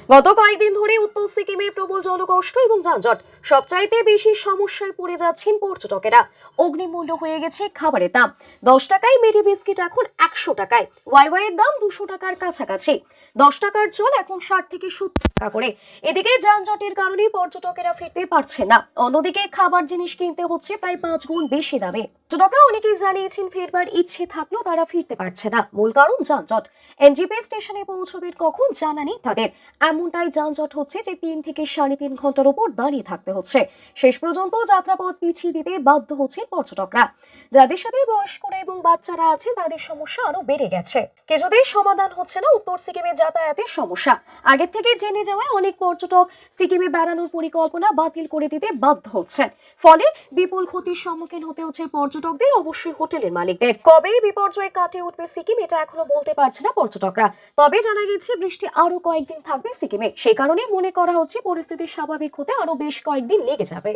গত কয়েকদিন ধরে উত্তর সিকিমে প্রবল জলকষ্ট এবং যানজট। সবচাইতে বেশি সমস্যায় পড়ে যাচ্ছেন পর্যটকেরা। অগ্নিমূল্য হয়ে গেছে খাবারের দাম। 10 টাকায় মেরি বিস্কিট এখন 100 টাকায়, ওয়াইওয়াইয়ের দাম 200 টাকার কাছাকাছি। 10 টাকার জল এখন 60 থেকে 70 টাকা করে। এদিকে যানজটের কারণে পর্যটকেরা ফিরতে পারছেন না, অন্যদিকে খাবার জিনিস কিনতে হচ্ছে প্রায় 5 গুণ বেশি দামে। পর্যটকরা অনেকেই জানিয়েছেন ফেরবার ইচ্ছে থাকলেও তারা ফিরতে পারছে না, মূল কারণ যানজট। এনজিপি স্টেশনে পৌঁছবেন কখন জানা নেই তাদের। এমনটাই যানজট হচ্ছে যে 3 থেকে 3.5 ঘন্টার উপর দাঁড়িয়ে থাকতে হচ্ছে। শেষ পর্যন্ত যাত্রাপথ পিছিয়ে দিতে বাধ্য হচ্ছে পর্যটকরা। যাদের সাথে বয়স্করা এবং বাচ্চারা আছে তাদের সমস্যা আরো বেড়ে গেছে। কিছুতেই সমাধান হচ্ছে না উত্তর সিকিমে যাতায়াতের সমস্যা। আগে থেকে জেনে যাওয়ায় অনেক পর্যটক সিকিমে বেড়ানোর পরিকল্পনা বাতিল করে দিতে বাধ্য হচ্ছেন। ফলে বিপুল ক্ষতির সম্মুখীন হতে হচ্ছে পর্যটকদের, অবশ্যই হোটেলের মালিকদের। কবে বিপর্যয় কাটিয়ে উঠবে সিকিম এটা এখনো বলতে পারছে না পর্যটকরা। তবে জানা গেছে বৃষ্টি আরো কয়েকদিন থাকবে সিকিমে, সেই কারণে মনে করা হচ্ছে পরিস্থিতি স্বাভাবিক হতে আরো বেশ কয়েকদিন লেগে যাবে।